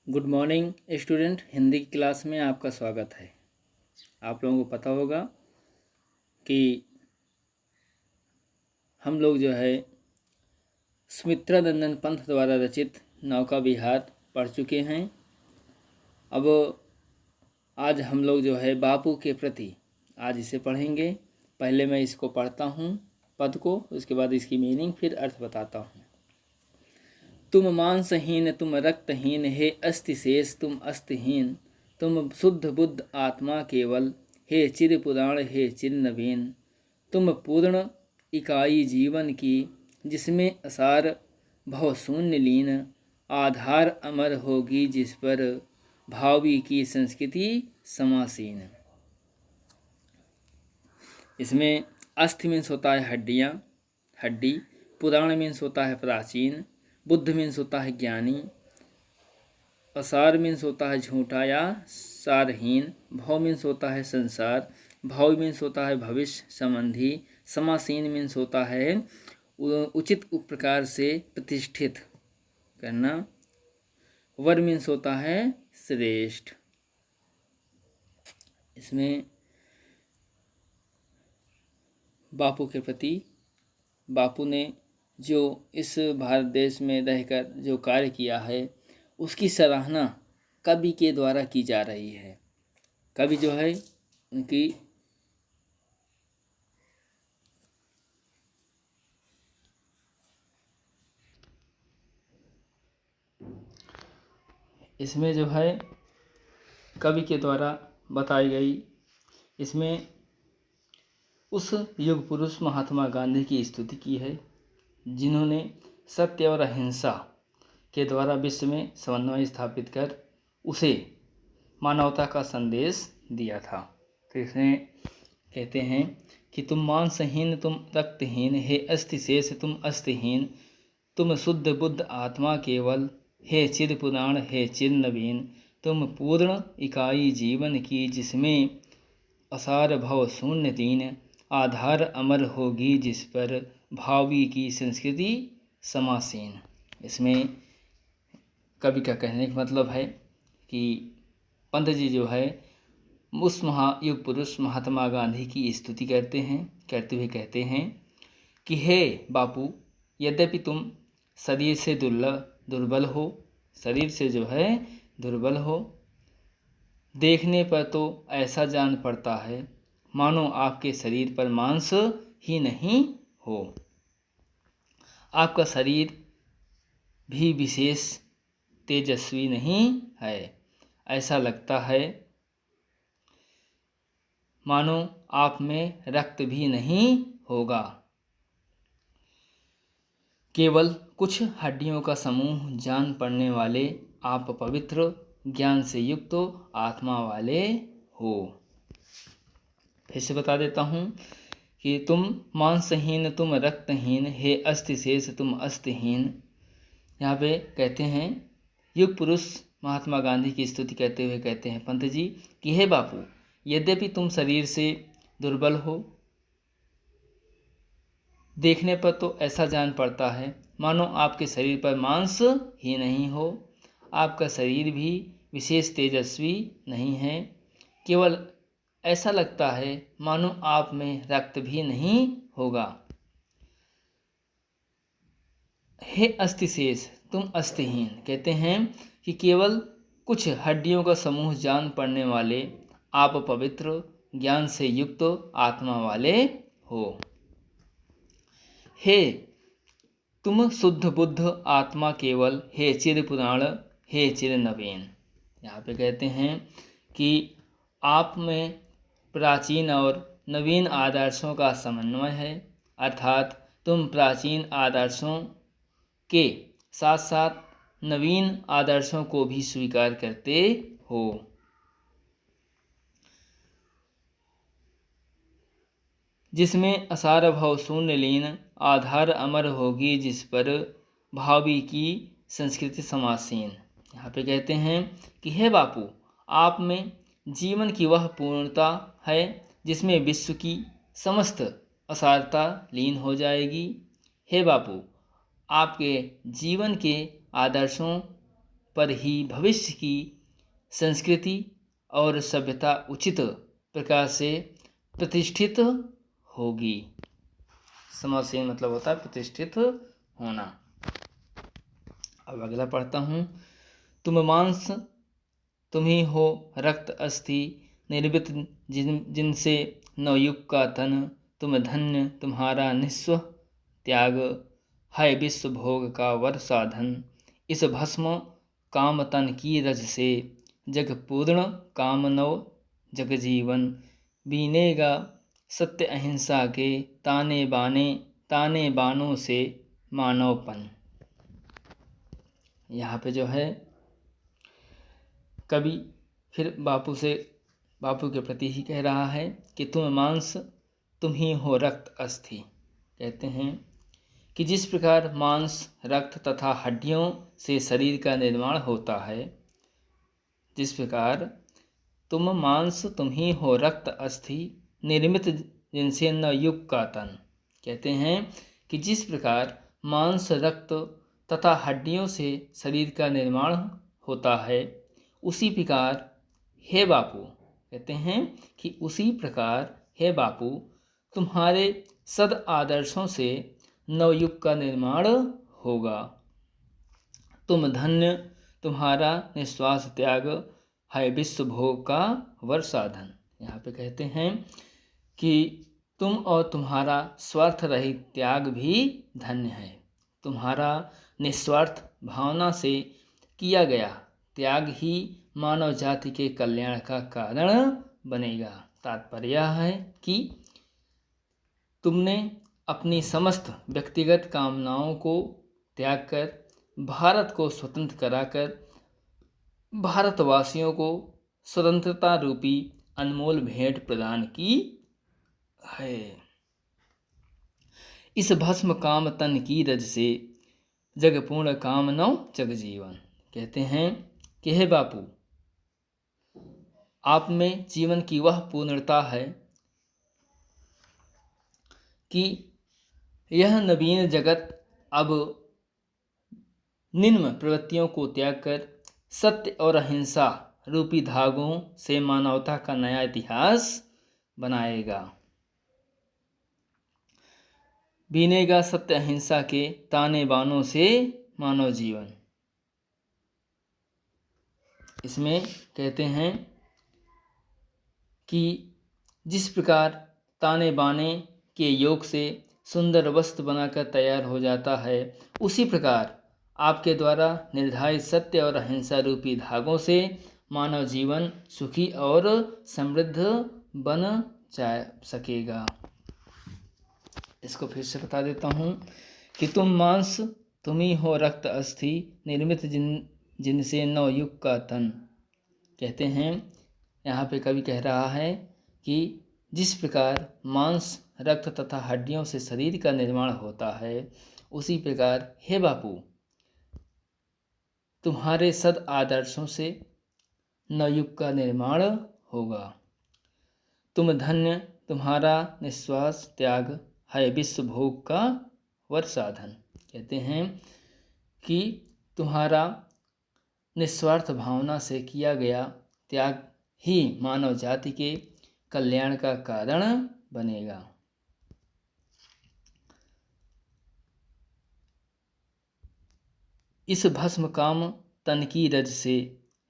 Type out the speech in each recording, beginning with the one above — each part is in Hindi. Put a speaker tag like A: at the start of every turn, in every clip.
A: Good morning student. हिंदी की क्लास में आपका स्वागत है। आप लोगों को पता होगा कि हम लोग जो है सुमित्रा नंदन पंत द्वारा रचित नौका विहार पढ़ चुके हैं। अब आज हम लोग जो है बापू के प्रति आज इसे पढ़ेंगे। पहले मैं इसको पढ़ता हूँ पद को, उसके बाद इसकी मीनिंग फिर अर्थ बताता हूँ। तुम मांसहीन तुम रक्तहीन, हे अस्थि शेष तुम अस्तिहीन, तुम शुद्ध बुद्ध आत्मा केवल, हे चिर पुराण हे चिर नवीन, तुम पूर्ण इकाई जीवन की, जिसमें असार भव शून्य लीन, आधार अमर होगी जिस पर, भावी की संस्कृति समासीन। इसमें अस्थि मीन्स होता है हड्डियाँ, हड्डी। पुराण मीन्स होता है प्राचीन। बुद्ध मीन्स होता है ज्ञानी। असार मीन्स होता है झूठा या सारहीन। भव मीन्स होता है संसार। भाव मीन्स होता है भविष्य संबंधी। समासीन मीन्स होता है उचित प्रकार से प्रतिष्ठित करना। वर मीन्स होता है श्रेष्ठ। इसमें बापू के प्रति बापू ने जो इस भारत देश में रहकर जो कार्य किया है उसकी सराहना कवि के द्वारा की जा रही है। कवि जो है उनकी इसमें जो है कवि के द्वारा बताई गई, इसमें उस युग पुरुष महात्मा गांधी की स्तुति की है जिन्होंने सत्य और अहिंसा के द्वारा विश्व में समन्वय स्थापित कर उसे मानवता का संदेश दिया था। तो इसमें कहते हैं कि तुम मांसहीन तुम रक्तहीन, हे अस्थि शेष तुम अस्तिहीन, तुम शुद्ध बुद्ध आत्मा केवल, हे चिर पुराण हे चिर नवीन, तुम पूर्ण इकाई जीवन की, जिसमें असार भव शून्य तीन, आधार अमर होगी जिस पर, भावी की संस्कृति समासीन। इसमें कवि का कहने का मतलब है कि पंत जी जो है उस महायुग पुरुष महात्मा गांधी की स्तुति करते हुए कहते हैं कि हे बापू, यद्यपि तुम शरीर से दुर्बल हो, शरीर से जो है दुर्बल हो, देखने पर तो ऐसा जान पड़ता है मानो आपके शरीर पर मांस ही नहीं हो। आपका शरीर भी विशेष तेजस्वी नहीं है। ऐसा लगता है मानो आप में रक्त भी नहीं होगा। केवल कुछ हड्डियों का समूह जान पड़ने वाले आप पवित्र ज्ञान से युक्त आत्मा वाले हो। फिर से बता देता हूँ कि तुम मांसहीन तुम रक्तहीन, हे अस्थि शेष तुम अस्तिहीन। यहाँ पे कहते हैं युग पुरुष महात्मा गांधी की स्तुति करते हुए कहते हैं पंत जी कि हे बापू, यद्यपि तुम शरीर से दुर्बल हो, देखने पर तो ऐसा जान पड़ता है मानो आपके शरीर पर मांस ही नहीं हो। आपका शरीर भी विशेष तेजस्वी नहीं है। केवल ऐसा लगता है मानो आप में रक्त भी नहीं होगा। हे अस्थिशेष तुम अस्थिहीन, कहते हैं कि केवल कुछ हड्डियों का समूह जान पड़ने वाले आप पवित्र ज्ञान से युक्त आत्मा वाले हो। हे तुम शुद्ध बुद्ध आत्मा केवल, हे चिर पुराण हे चिर नवीन। यहाँ पे कहते हैं कि आप में प्राचीन और नवीन आदर्शों का समन्वय है, अर्थात तुम प्राचीन आदर्शों के साथ साथ नवीन आदर्शों को भी स्वीकार करते हो। जिसमें असार भव शून्य लीन, आधार अमर होगी जिस पर, भावी की संस्कृति समासीन। यहाँ पे कहते हैं कि हे बापू, आप में जीवन की वह पूर्णता है जिसमें विश्व की समस्त असारता लीन हो जाएगी। हे बापू, आपके जीवन के आदर्शों पर ही भविष्य की संस्कृति और सभ्यता उचित प्रकार से प्रतिष्ठित होगी। समासीन मतलब होता है प्रतिष्ठित होना। अब अगला पढ़ता हूँ। तुम मांस तुम ही हो, रक्त अस्थि निर्मित जिनसे नवयुग का तन। तुम धन्य तुम्हारा निस्व त्याग, है विश्व भोग का वर साधन। इस भस्म काम तन की रज से, जग पूर्ण काम नव जग जीवन। बीनेगा सत्य अहिंसा के, ताने बानों से मानवपन। यहाँ पे जो है कवि फिर बापू के प्रति ही कह रहा है कि तुम मांस तुम ही हो, रक्त अस्थि। कहते हैं कि जिस प्रकार मांस, रक्त तथा हड्डियों से शरीर का निर्माण होता है, जिस प्रकार तुम मांस तुम ही हो, रक्त अस्थि निर्मित जिनसे न युग का तन। कहते हैं कि जिस प्रकार मांस, रक्त तथा हड्डियों से शरीर का निर्माण होता है, उसी प्रकार हे बापू, कहते हैं कि उसी प्रकार हे बापू तुम्हारे सद आदर्शों से नवयुग का निर्माण होगा। तुम धन्य तुम्हारा निस्वार्थ त्याग, है विश्व भोग का वर साधन। यहाँ पे कहते हैं कि तुम और तुम्हारा स्वार्थ रहित त्याग भी धन्य है। तुम्हारा निस्वार्थ भावना से किया गया त्याग ही मानव जाति के कल्याण का कारण बनेगा। तात्पर्य यह है कि तुमने अपनी समस्त व्यक्तिगत कामनाओं को त्याग कर भारत को स्वतंत्र कराकर भारतवासियों को स्वतंत्रता रूपी अनमोल भेंट प्रदान की है। इस भस्म काम तन की रज से, जग पूर्ण काम नौ जग जीवन। कहते हैं कि हे बापू, आप में जीवन की वह पूर्णता है कि यह नवीन जगत अब निम्न प्रवृत्तियों को त्याग कर सत्य और अहिंसा रूपी धागों से मानवता का नया इतिहास बनाएगा। बीनेगा सत्य अहिंसा के, ताने बानों से मानव जीवन। इसमें कहते हैं कि जिस प्रकार ताने बाने के योग से सुंदर वस्त्र बनाकर तैयार हो जाता है, उसी प्रकार आपके द्वारा निर्धारित सत्य और अहिंसा रूपी धागों से मानव जीवन सुखी और समृद्ध बन जा सकेगा। इसको फिर से बता देता हूँ कि तुम मांस तुम ही हो, रक्त अस्थि निर्मित जिनसे नवयुग का तन। कहते हैं यहाँ पे कवि कह रहा है कि जिस प्रकार मांस, रक्त तथा हड्डियों से शरीर का निर्माण होता है, उसी प्रकार हे बापू तुम्हारे सद आदर्शों से नवयुग का निर्माण होगा। तुम धन्य तुम्हारा निस्वार्थ त्याग, है विश्व भोग का वर साधन। कहते हैं कि तुम्हारा निस्वार्थ भावना से किया गया त्याग ही मानव जाति के कल्याण का कारण बनेगा। इस भस्म काम तन की रज से,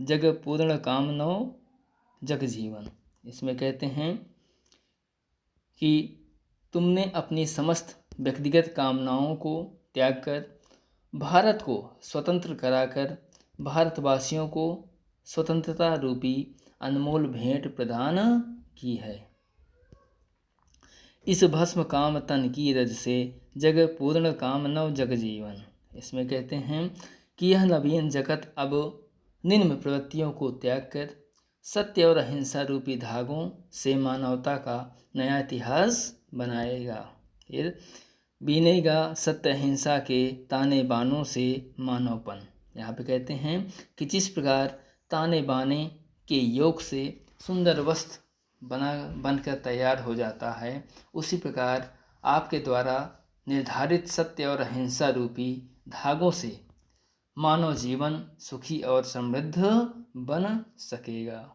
A: जग पूर्ण काम नौ जग जीवन। इसमें कहते हैं कि तुमने अपनी समस्त व्यक्तिगत कामनाओं को त्याग कर भारत को स्वतंत्र कराकर भारतवासियों को स्वतंत्रता रूपी अनमोल भेंट प्रदान की है। इस भस्म काम तन की रज से, जग पूर्ण काम नव जग जीवन। इसमें कहते हैं कि यह नवीन जगत अब निम्न प्रवृत्तियों को त्याग कर सत्य और अहिंसा रूपी धागों से मानवता का नया इतिहास बनाएगा। फिर बीनेगा सत्य अहिंसा के, ताने बानों से मानवपन। यहाँ पे कहते हैं कि जिस प्रकार ताने बाने के योग से सुंदर वस्त्र बनकर तैयार हो जाता है, उसी प्रकार आपके द्वारा निर्धारित सत्य और अहिंसा रूपी धागों से मानव जीवन सुखी और समृद्ध बन सकेगा।